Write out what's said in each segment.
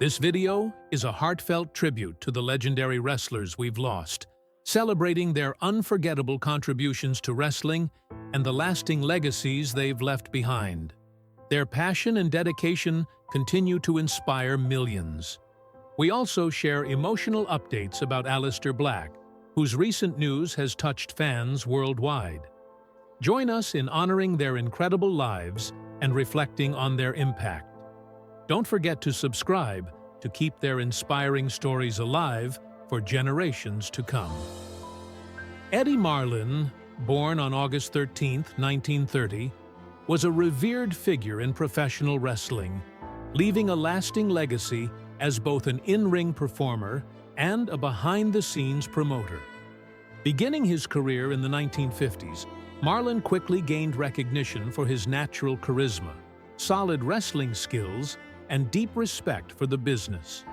This video is a heartfelt tribute to the legendary wrestlers we've lost, celebrating their unforgettable contributions to wrestling and the lasting legacies they've left behind. Their passion and dedication continue to inspire millions. We also share emotional updates about Aleister Black, whose recent news has touched fans worldwide. Join us in honoring their incredible lives and reflecting on their impact. Don't forget to subscribe to keep their inspiring stories alive for generations to come. Eddie Marlin, born on August 13, 1930, was a revered figure in professional wrestling, leaving a lasting legacy as both an in-ring performer and a behind-the-scenes promoter. Beginning his career in the 1950s, Marlin quickly gained recognition for his natural charisma, solid wrestling skills, and deep respect for the business.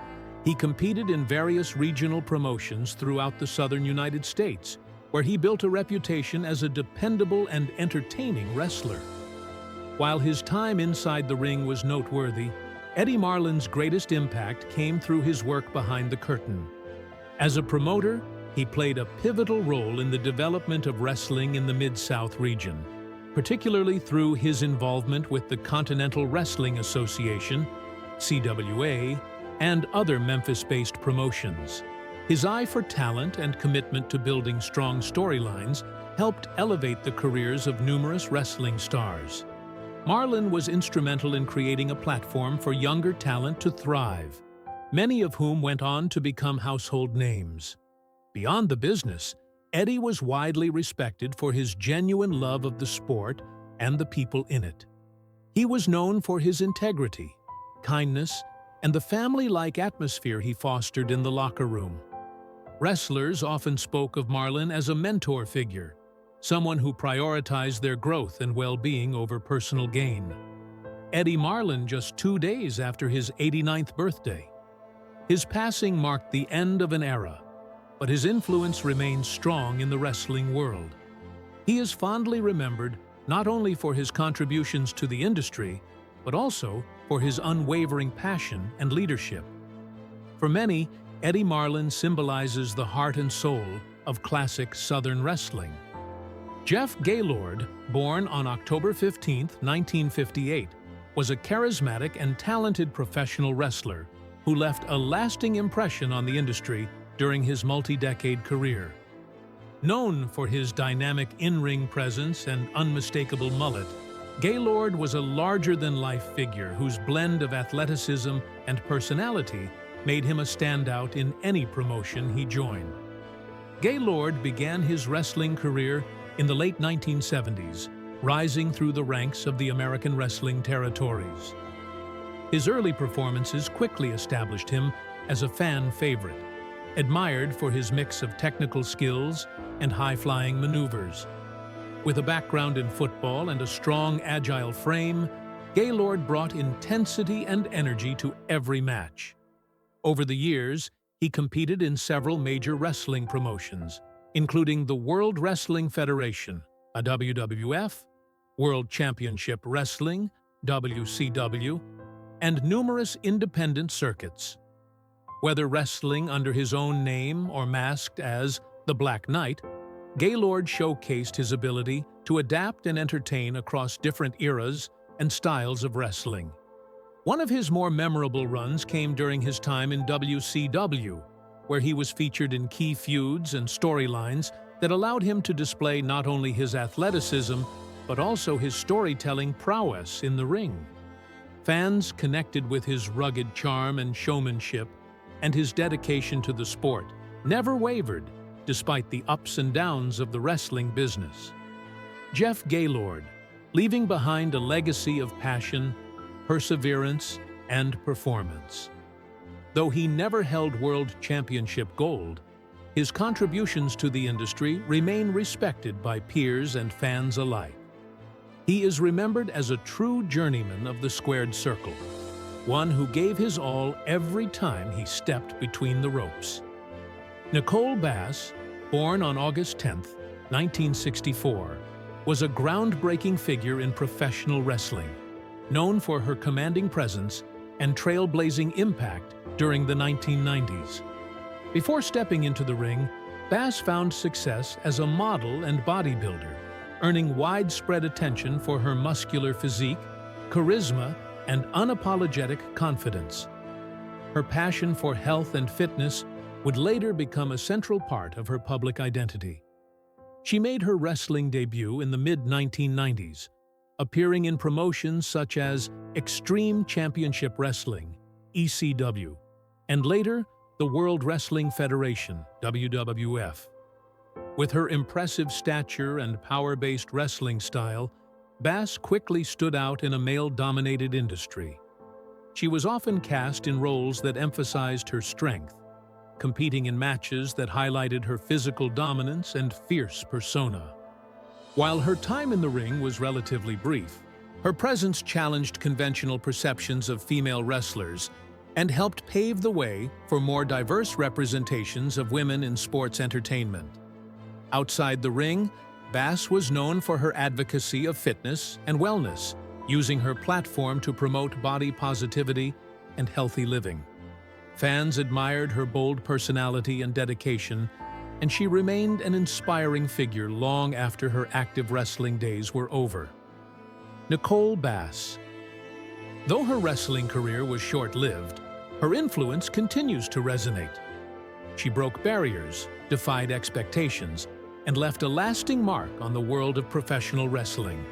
He competed in various regional promotions throughout the southern United States, where he built a reputation as a dependable and entertaining wrestler. While his time inside the ring was noteworthy, Eddie Marlin's greatest impact came through his work behind the curtain. As a promoter, he played a pivotal role in the development of wrestling in the Mid-South region, particularly through his involvement with the Continental Wrestling Association, CWA, and other Memphis-based promotions. His eye for talent and commitment to building strong storylines helped elevate the careers of numerous wrestling stars. Marlin was instrumental in creating a platform for younger talent to thrive, many of whom went on to become household names. Beyond the business, Eddie was widely respected for his genuine love of the sport and the people in it. He was known for his integrity, kindness, and the family-like atmosphere he fostered in the locker room. Wrestlers often spoke of Marlin as a mentor figure, someone who prioritized their growth and well-being over personal gain. Eddie Marlin just 2 days after his 89th birthday. His passing marked the end of an era, but his influence remains strong in the wrestling world. He is fondly remembered not only for his contributions to the industry, but also for his unwavering passion and leadership. For many, Eddie Marlin symbolizes the heart and soul of classic Southern wrestling. Jeff Gaylord, born on October 15, 1958, was a charismatic and talented professional wrestler who left a lasting impression on the industry during his multi-decade career. Known for his dynamic in-ring presence and unmistakable mullet, Gaylord was a larger-than-life figure whose blend of athleticism and personality made him a standout in any promotion he joined. Gaylord began his wrestling career in the late 1970s, rising through the ranks of the American wrestling territories. His early performances quickly established him as a fan favorite, admired for his mix of technical skills and high-flying maneuvers. With a background in football and a strong, agile frame, Gaylord brought intensity and energy to every match. Over the years, he competed in several major wrestling promotions, including the World Wrestling Federation, a WWF, World Championship Wrestling, WCW, and numerous independent circuits. Whether wrestling under his own name or masked as the Black Knight, Gaylord showcased his ability to adapt and entertain across different eras and styles of wrestling. One of his more memorable runs came during his time in WCW, where he was featured in key feuds and storylines that allowed him to display not only his athleticism, but also his storytelling prowess in the ring. Fans connected with his rugged charm and showmanship, and his dedication to the sport never wavered despite the ups and downs of the wrestling business. Jeff Gaylord, leaving behind a legacy of passion, perseverance, and performance. Though he never held World Championship gold, his contributions to the industry remain respected by peers and fans alike. He is remembered as a true journeyman of the squared circle, one who gave his all every time he stepped between the ropes. Nicole Bass, born on August 10, 1964, was a groundbreaking figure in professional wrestling, known for her commanding presence and trailblazing impact during the 1990s. Before stepping into the ring, Bass found success as a model and bodybuilder, earning widespread attention for her muscular physique, charisma, and unapologetic confidence. Her passion for health and fitness would later become a central part of her public identity. She made her wrestling debut in the mid-1990s, appearing in promotions such as Extreme Championship Wrestling, ECW, and later the World Wrestling Federation, WWF. With her impressive stature and power-based wrestling style, Bass quickly stood out in a male-dominated industry. She was often cast in roles that emphasized her strength, competing in matches that highlighted her physical dominance and fierce persona. While her time in the ring was relatively brief, her presence challenged conventional perceptions of female wrestlers and helped pave the way for more diverse representations of women in sports entertainment. Outside the ring, Bass was known for her advocacy of fitness and wellness, using her platform to promote body positivity and healthy living. Fans admired her bold personality and dedication, and she remained an inspiring figure long after her active wrestling days were over. Nicole Bass. Though her wrestling career was short-lived, her influence continues to resonate. She broke barriers, defied expectations, and left a lasting mark on the world of professional wrestling.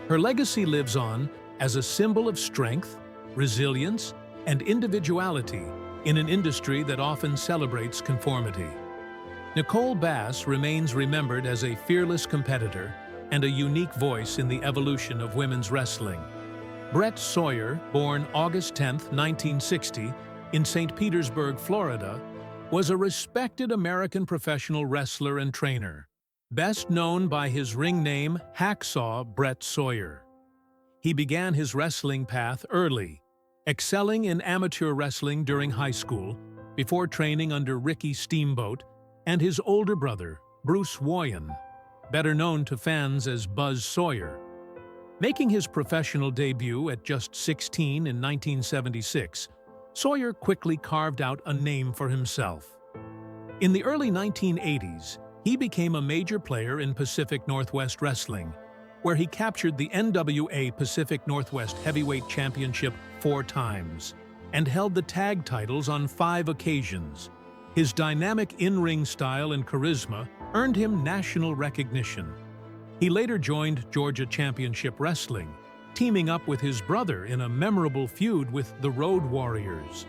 Her legacy lives on as a symbol of strength, resilience, and individuality in an industry that often celebrates conformity. Nicole Bass remains remembered as a fearless competitor and a unique voice in the evolution of women's wrestling. Brett Sawyer, born August 10, 1960, in St. Petersburg, Florida, was a respected American professional wrestler and trainer, best known by his ring name Hacksaw Brett Sawyer. He began his wrestling path early, excelling in amateur wrestling during high school, before training under Ricky Steamboat and his older brother, Bruce Woyan, better known to fans as Buzz Sawyer. Making his professional debut at just 16 in 1976, Sawyer quickly carved out a name for himself. In the early 1980s, he became a major player in Pacific Northwest Wrestling, where he captured the NWA Pacific Northwest Heavyweight Championship 4 times and held the tag titles on 5 occasions. His dynamic in-ring style and charisma earned him national recognition. He later joined Georgia Championship Wrestling, teaming up with his brother in a memorable feud with the Road Warriors.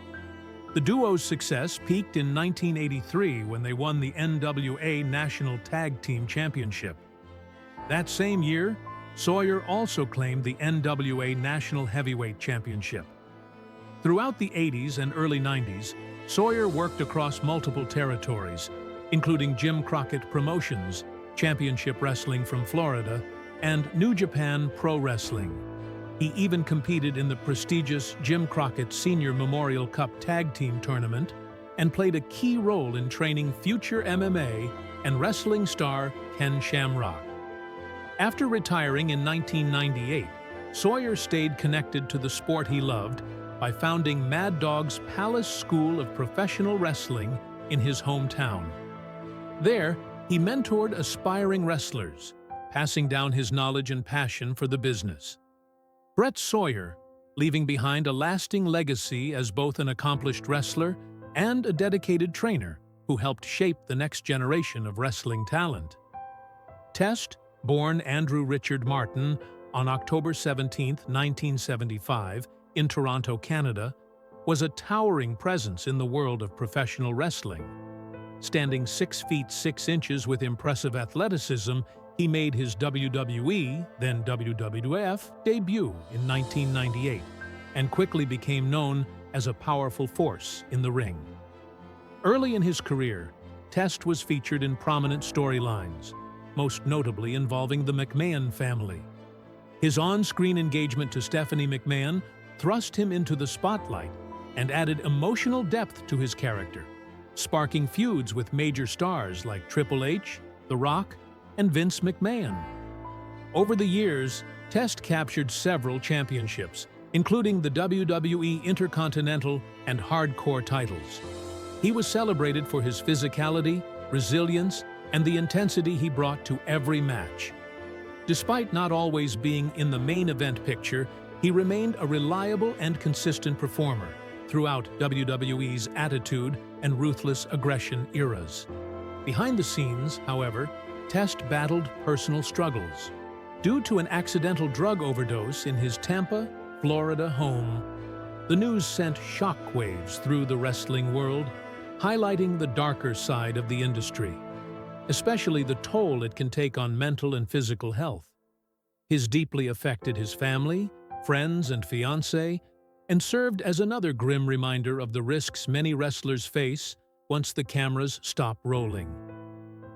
The duo's success peaked in 1983 when they won the NWA National Tag Team Championship. That same year, Sawyer also claimed the NWA National Heavyweight Championship. Throughout the 80s and early 90s, Sawyer worked across multiple territories, including Jim Crockett Promotions, Championship Wrestling from Florida, and New Japan Pro Wrestling. He even competed in the prestigious Jim Crockett Senior Memorial Cup Tag Team Tournament and played a key role in training future MMA and wrestling star Ken Shamrock. After retiring in 1998, Sawyer stayed connected to the sport he loved by founding Mad Dog's Palace School of Professional Wrestling in his hometown. There, he mentored aspiring wrestlers, passing down his knowledge and passion for the business. Brett Sawyer, leaving behind a lasting legacy as both an accomplished wrestler and a dedicated trainer who helped shape the next generation of wrestling talent. Test, born Andrew Richard Martin on October 17, 1975, in Toronto, Canada, was a towering presence in the world of professional wrestling. Standing 6 feet 6 inches with impressive athleticism, he made his WWE, then WWF, debut in 1998 and quickly became known as a powerful force in the ring. Early in his career, Test was featured in prominent storylines, most notably involving the McMahon family. His on-screen engagement to Stephanie McMahon thrust him into the spotlight and added emotional depth to his character, sparking feuds with major stars like Triple H, The Rock, and Vince McMahon. Over the years, Test captured several championships, including the WWE Intercontinental and Hardcore titles. He was celebrated for his physicality, resilience, and the intensity he brought to every match. Despite not always being in the main event picture, he remained a reliable and consistent performer throughout WWE's Attitude and Ruthless Aggression eras. Behind the scenes, however, Test battled personal struggles. Due to an accidental drug overdose in his Tampa, Florida home, the news sent shockwaves through the wrestling world, highlighting the darker side of the industry, especially the toll it can take on mental and physical health. His deeply affected his family, friends, and fiancé, and served as another grim reminder of the risks many wrestlers face once the cameras stop rolling.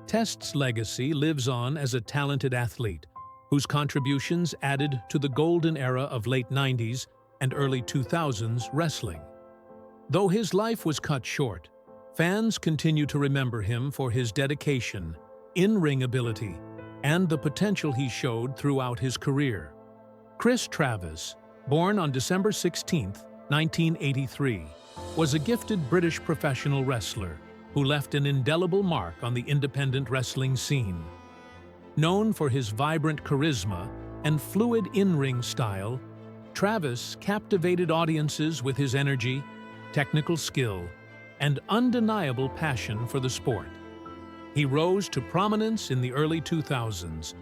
Test's legacy lives on as a talented athlete, whose contributions added to the golden era of late 90s and early 2000s wrestling. Though his life was cut short, fans continue to remember him for his dedication, in-ring ability, and the potential he showed throughout his career. Chris Travis, born on December 16, 1983, was a gifted British professional wrestler who left an indelible mark on the independent wrestling scene. Known for his vibrant charisma and fluid in-ring style, Travis captivated audiences with his energy, technical skill, and undeniable passion for the sport. He rose to prominence in the early 2000s,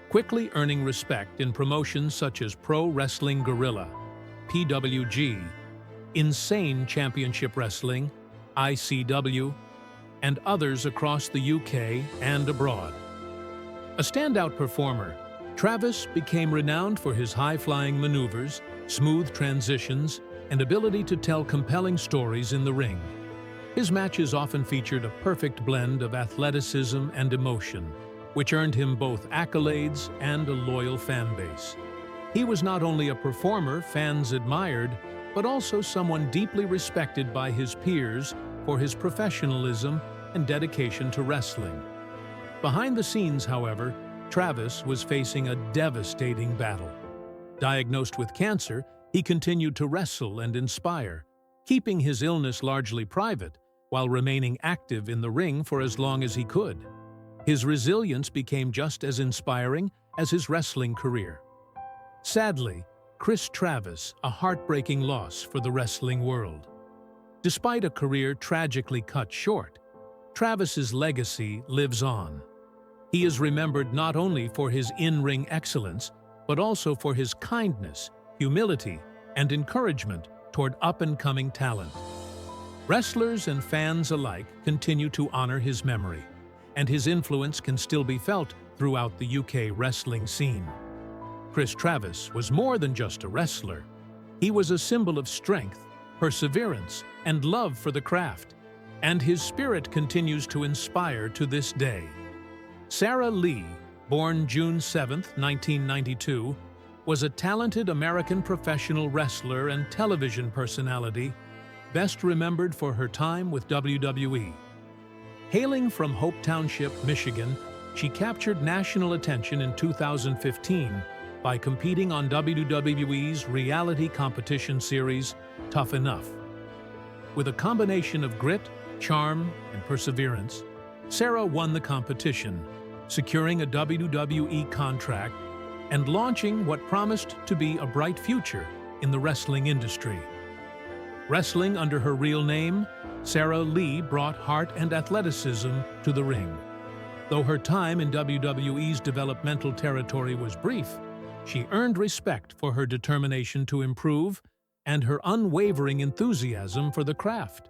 quickly earning respect in promotions such as Pro Wrestling Guerrilla, PWG, Insane Championship Wrestling, ICW, and others across the UK and abroad. A standout performer, Travis became renowned for his high-flying maneuvers, smooth transitions, and ability to tell compelling stories in the ring. His matches often featured a perfect blend of athleticism and emotion, which earned him both accolades and a loyal fan base. He was not only a performer fans admired, but also someone deeply respected by his peers for his professionalism and dedication to wrestling. Behind the scenes, however, Travis was facing a devastating battle. Diagnosed with cancer, he continued to wrestle and inspire, keeping his illness largely private while remaining active in the ring for as long as he could. His resilience became just as inspiring as his wrestling career. Sadly, Chris Travis, a heartbreaking loss for the wrestling world. Despite a career tragically cut short, Travis's legacy lives on. He is remembered not only for his in-ring excellence, but also for his kindness, humility, and encouragement toward up-and-coming talent. Wrestlers and fans alike continue to honor his memory, and his influence can still be felt throughout the UK wrestling scene. Chris Travis was more than just a wrestler. He was a symbol of strength, perseverance, and love for the craft, and his spirit continues to inspire to this day. Sarah Lee, born June 7, 1992, was a talented American professional wrestler and television personality, best remembered for her time with WWE. Hailing from Hope Township, Michigan, she captured national attention in 2015 by competing on WWE's reality competition series, Tough Enough. With a combination of grit, charm, and perseverance, Sarah won the competition, securing a WWE contract and launching what promised to be a bright future in the wrestling industry. Wrestling under her real name, Sarah Lee brought heart and athleticism to the ring. Though her time in WWE's developmental territory was brief, she earned respect for her determination to improve and her unwavering enthusiasm for the craft.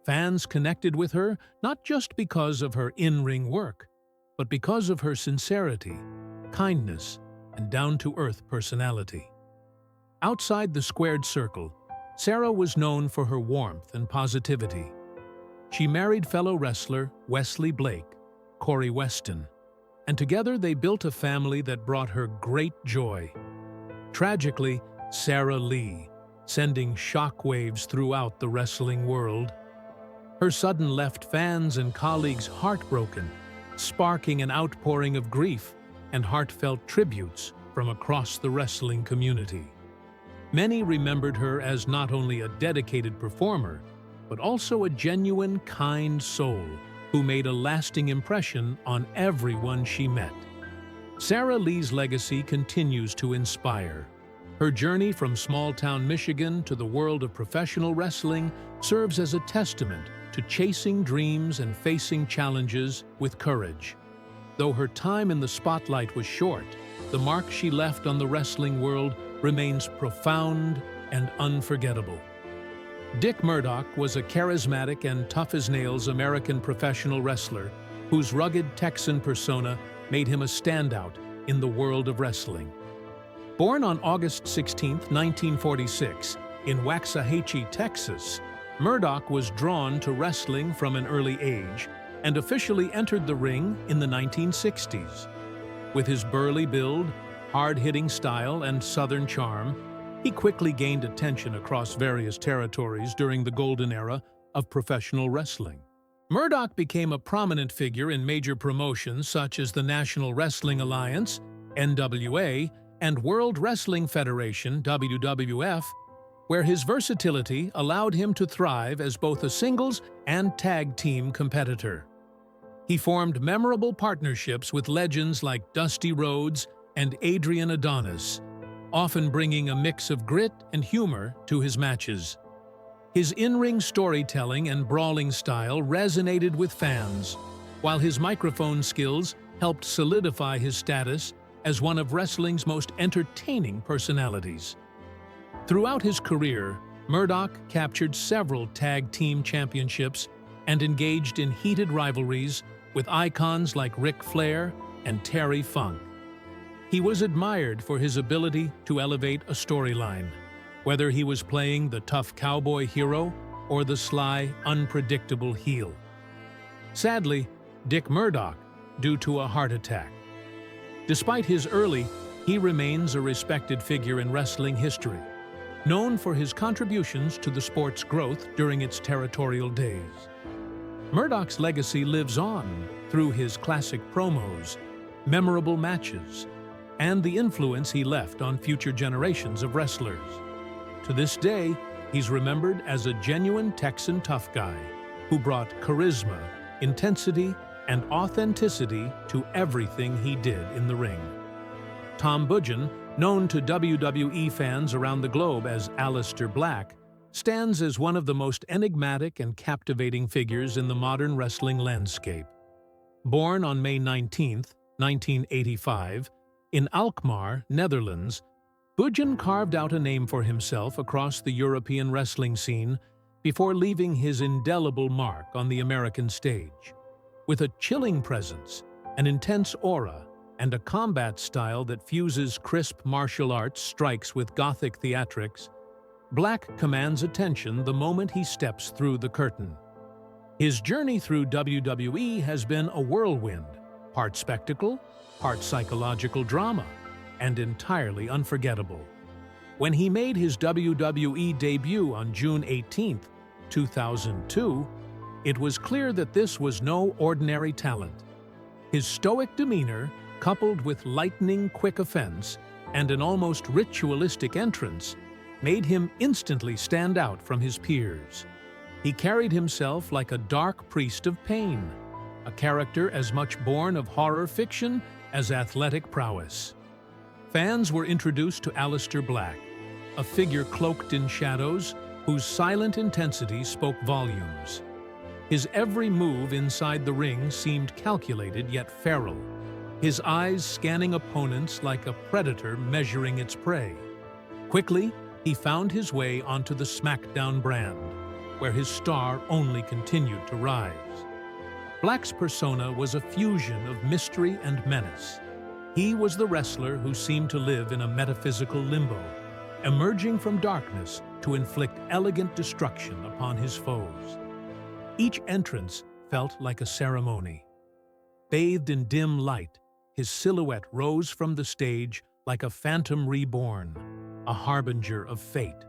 Fans connected with her not just because of her in-ring work, but because of her sincerity, kindness, and down-to-earth personality. Outside the squared circle, Sarah was known for her warmth and positivity. She married fellow wrestler Wesley Blake, Corey Weston, and together they built a family that brought her great joy. Tragically, Sarah Lee, sending shockwaves throughout the wrestling world. Her sudden left fans and colleagues heartbroken, sparking an outpouring of grief and heartfelt tributes from across the wrestling community. Many remembered her as not only a dedicated performer, but also a genuine, kind soul who made a lasting impression on everyone she met. Sarah Lee's legacy continues to inspire. Her journey from small-town Michigan to the world of professional wrestling serves as a testament to chasing dreams and facing challenges with courage. Though her time in the spotlight was short, the mark she left on the wrestling world remains profound and unforgettable. Dick Murdoch was a charismatic and tough-as-nails American professional wrestler whose rugged Texan persona made him a standout in the world of wrestling. Born on August 16, 1946, in Waxahachie, Texas, Murdoch was drawn to wrestling from an early age and officially entered the ring in the 1960s. With his burly build, hard-hitting style, and Southern charm, he quickly gained attention across various territories during the golden era of professional wrestling. Murdoch became a prominent figure in major promotions such as the National Wrestling Alliance, NWA, and World Wrestling Federation, WWF, where his versatility allowed him to thrive as both a singles and tag team competitor. He formed memorable partnerships with legends like Dusty Rhodes and Adrian Adonis, often bringing a mix of grit and humor to his matches. His in-ring storytelling and brawling style resonated with fans, while his microphone skills helped solidify his status as one of wrestling's most entertaining personalities. Throughout his career, Murdoch captured several tag team championships and engaged in heated rivalries with icons like Ric Flair and Terry Funk. He was admired for his ability to elevate a storyline, whether he was playing the tough cowboy hero or the sly, unpredictable heel. Sadly, Dick Murdoch, due to a heart attack. Despite his early, he remains a respected figure in wrestling history, known for his contributions to the sport's growth during its territorial days. Murdoch's legacy lives on through his classic promos, memorable matches, and the influence he left on future generations of wrestlers. To this day, he's remembered as a genuine Texan tough guy who brought charisma, intensity, and authenticity to everything he did in the ring. Tom Budgen, known to WWE fans around the globe as Aleister Black, stands as one of the most enigmatic and captivating figures in the modern wrestling landscape. Born on May 19, 1985, in Alkmaar, Netherlands, Budgen carved out a name for himself across the European wrestling scene before leaving his indelible mark on the American stage. With a chilling presence, an intense aura, and a combat style that fuses crisp martial arts strikes with gothic theatrics, Black commands attention the moment he steps through the curtain. His journey through WWE has been a whirlwind, part spectacle, part psychological drama, and entirely unforgettable. When he made his WWE debut on June 18, 2002, it was clear that this was no ordinary talent. His stoic demeanor, coupled with lightning-quick offense and an almost ritualistic entrance, made him instantly stand out from his peers. He carried himself like a dark priest of pain, a character as much born of horror fiction as athletic prowess. Fans were introduced to Aleister Black, a figure cloaked in shadows whose silent intensity spoke volumes. His every move inside the ring seemed calculated yet feral, his eyes scanning opponents like a predator measuring its prey. Quickly, he found his way onto the SmackDown brand, where his star only continued to rise. Black's persona was a fusion of mystery and menace. He was the wrestler who seemed to live in a metaphysical limbo, emerging from darkness to inflict elegant destruction upon his foes. Each entrance felt like a ceremony. Bathed in dim light, his silhouette rose from the stage like a phantom reborn, a harbinger of fate.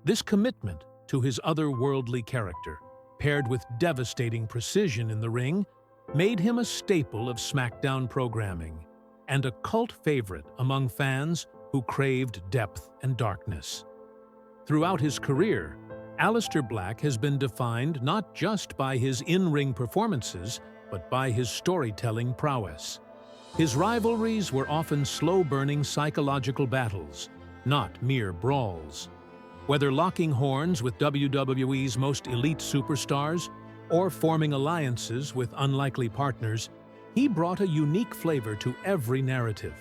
This commitment to his otherworldly character, paired with devastating precision in the ring, made him a staple of SmackDown programming and a cult favorite among fans who who craved depth and darkness. Throughout his career, Aleister Black has been defined not just by his in-ring performances, but by his storytelling prowess. His rivalries were often slow-burning psychological battles, not mere brawls. Whether locking horns with WWE's most elite superstars or forming alliances with unlikely partners, he brought a unique flavor to every narrative.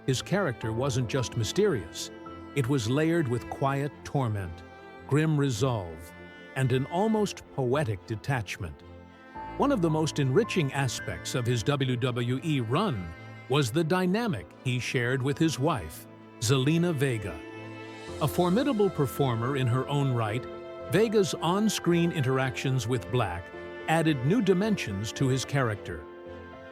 His character wasn't just mysterious. It was layered with quiet torment, grim resolve, and an almost poetic detachment. One of the most enriching aspects of his WWE run was the dynamic he shared with his wife, Zelina Vega. A formidable performer in her own right, Vega's on-screen interactions with Black added new dimensions to his character.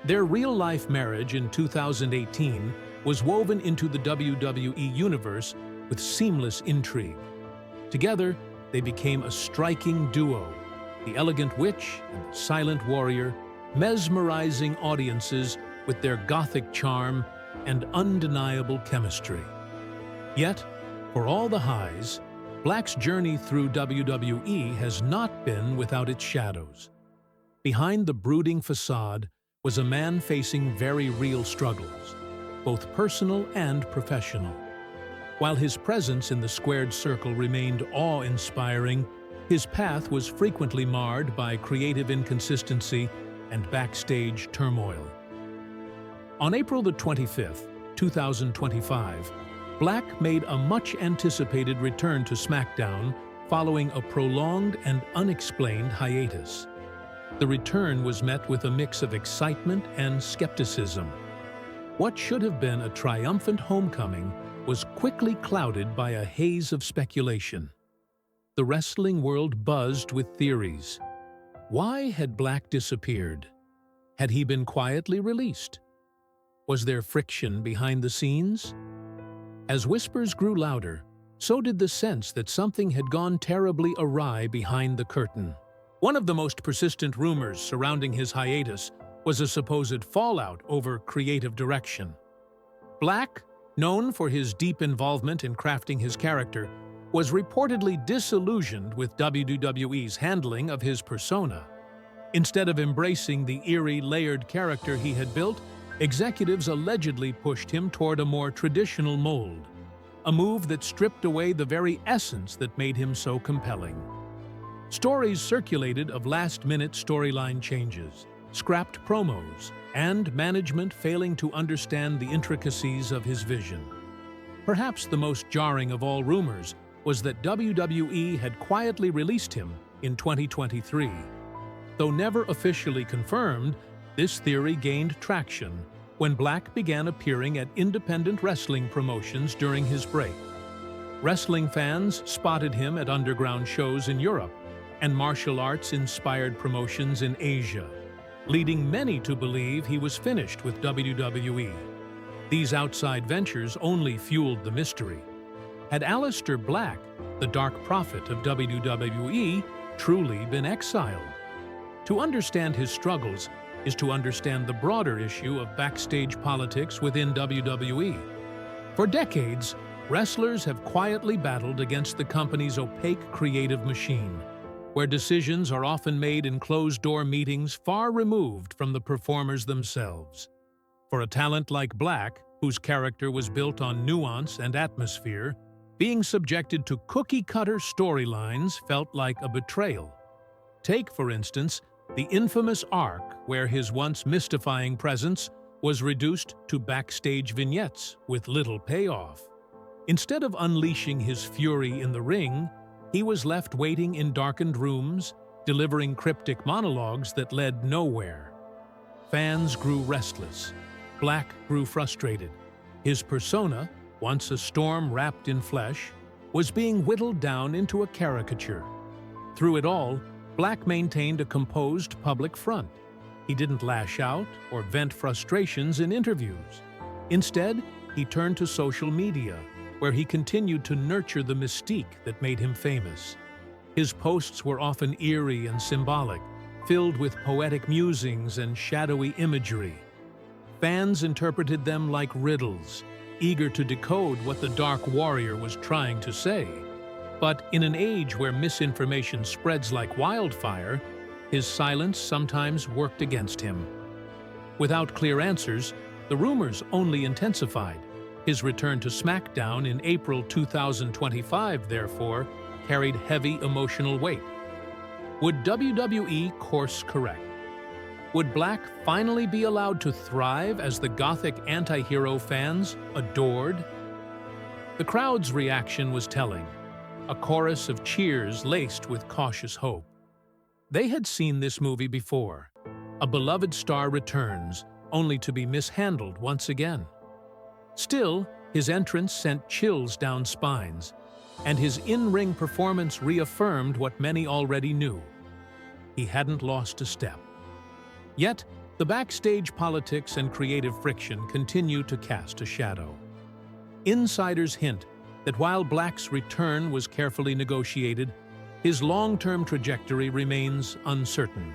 Their real-life marriage in 2018 was woven into the WWE universe with seamless intrigue. Together, they became a striking duo, the elegant witch and the silent warrior, mesmerizing audiences with their gothic charm and undeniable chemistry. Yet, for all the highs, Black's journey through WWE has not been without its shadows. Behind the brooding facade was a man facing very real struggles, both personal and professional. While his presence in the squared circle remained awe-inspiring, his path was frequently marred by creative inconsistency and backstage turmoil. On April the 25th, 2025, Black made a much-anticipated return to SmackDown following a prolonged and unexplained hiatus. The return was met with a mix of excitement and skepticism. What should have been a triumphant homecoming was quickly clouded by a haze of speculation. The wrestling world buzzed with theories. Why had Black disappeared? Had he been quietly released? Was there friction behind the scenes? As whispers grew louder, so did the sense that something had gone terribly awry behind the curtain. One of the most persistent rumors surrounding his hiatus was a supposed fallout over creative direction. Black, known for his deep involvement in crafting his character, was reportedly disillusioned with WWE's handling of his persona. Instead of embracing the eerie, layered character he had built, executives allegedly pushed him toward a more traditional mold, a move that stripped away the very essence that made him so compelling. Stories circulated of last-minute storyline changes, scrapped promos, and management failing to understand the intricacies of his vision. Perhaps the most jarring of all rumors was that WWE had quietly released him in 2023. Though never officially confirmed, this theory gained traction when Black began appearing at independent wrestling promotions during his break. Wrestling fans spotted him at underground shows in Europe and martial arts-inspired promotions in Asia, leading many to believe he was finished with WWE. These outside ventures only fueled the mystery. Had Aleister Black, the Dark Prophet of WWE, truly been exiled? To understand his struggles is to understand the broader issue of backstage politics within WWE. For decades, wrestlers have quietly battled against the company's opaque creative machine, where decisions are often made in closed-door meetings far removed from the performers themselves. For a talent like Black, whose character was built on nuance and atmosphere, being subjected to cookie-cutter storylines felt like a betrayal. Take, for instance, the infamous arc where his once mystifying presence was reduced to backstage vignettes with little payoff. Instead of unleashing his fury in the ring, he was left waiting in darkened rooms, delivering cryptic monologues that led nowhere. Fans grew restless. Black grew frustrated. His persona, once a storm wrapped in flesh, was being whittled down into a caricature. Through it all, Black maintained a composed public front. He didn't lash out or vent frustrations in interviews. Instead, he turned to social media, where he continued to nurture the mystique that made him famous. His posts were often eerie and symbolic, filled with poetic musings and shadowy imagery. Fans interpreted them like riddles, eager to decode what the Dark Warrior was trying to say. But in an age where misinformation spreads like wildfire, his silence sometimes worked against him. Without clear answers, the rumors only intensified. His return to SmackDown in April 2025, therefore, carried heavy emotional weight. Would WWE course correct? Would Black finally be allowed to thrive as the gothic anti-hero fans adored? The crowd's reaction was telling, a chorus of cheers laced with cautious hope. They had seen this movie before. A beloved star returns, only to be mishandled once again. Still, his entrance sent chills down spines, and his in-ring performance reaffirmed what many already knew. He hadn't lost a step. Yet, the backstage politics and creative friction continue to cast a shadow. Insiders hint that while Black's return was carefully negotiated, his long-term trajectory remains uncertain.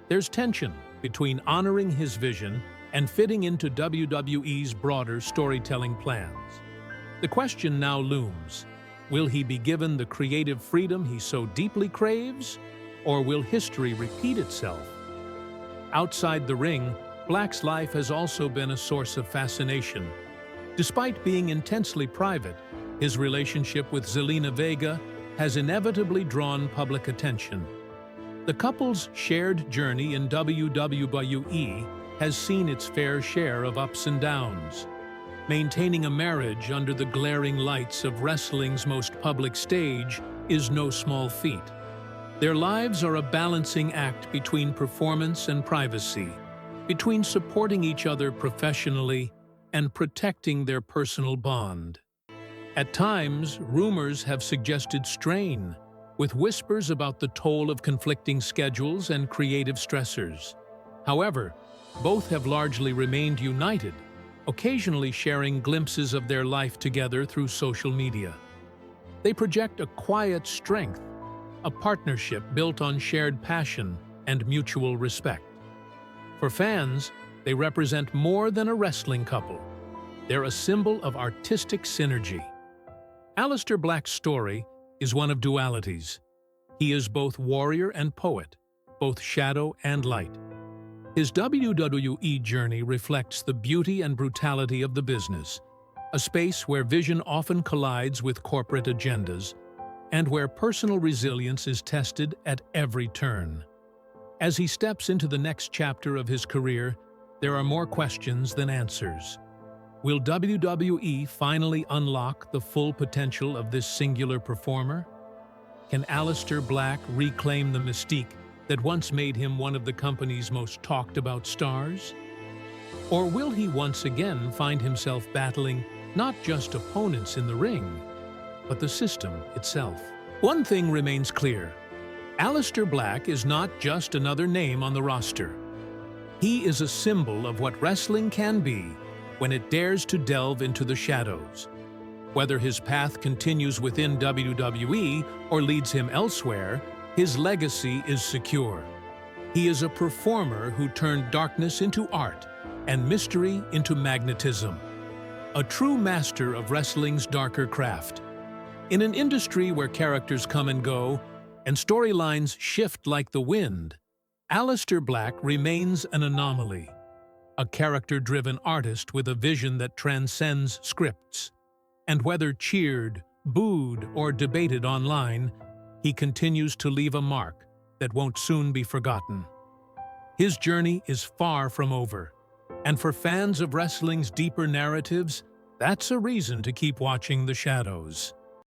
There's tension between honoring his vision and fitting into WWE's broader storytelling plans. The question now looms, will he be given the creative freedom he so deeply craves, or will history repeat itself? Outside the ring, Black's life has also been a source of fascination. Despite being intensely private, his relationship with Zelina Vega has inevitably drawn public attention. The couple's shared journey in WWE has seen its fair share of ups and downs. Maintaining a marriage under the glaring lights of wrestling's most public stage is no small feat. Their lives are a balancing act between performance and privacy, between supporting each other professionally and protecting their personal bond. At times, rumors have suggested strain, with whispers about the toll of conflicting schedules and creative stressors. However, both have largely remained united, occasionally sharing glimpses of their life together through social media. They project a quiet strength, a partnership built on shared passion and mutual respect. For fans, they represent more than a wrestling couple. They're a symbol of artistic synergy. Aleister Black's story is one of dualities. He is both warrior and poet, both shadow and light. His WWE journey reflects the beauty and brutality of the business, a space where vision often collides with corporate agendas, and where personal resilience is tested at every turn. As he steps into the next chapter of his career, there are more questions than answers. Will WWE finally unlock the full potential of this singular performer? Can Aleister Black reclaim the mystique that once made him one of the company's most talked-about stars? Or will he once again find himself battling not just opponents in the ring, but the system itself? One thing remains clear. Aleister Black is not just another name on the roster. He is a symbol of what wrestling can be when it dares to delve into the shadows. Whether his path continues within WWE or leads him elsewhere, his legacy is secure. He is a performer who turned darkness into art and mystery into magnetism. A true master of wrestling's darker craft. In an industry where characters come and go and storylines shift like the wind, Aleister Black remains an anomaly. A character-driven artist with a vision that transcends scripts. And whether cheered, booed, or debated online, he continues to leave a mark that won't soon be forgotten. His journey is far from over, and for fans of wrestling's deeper narratives, that's a reason to keep watching the shadows.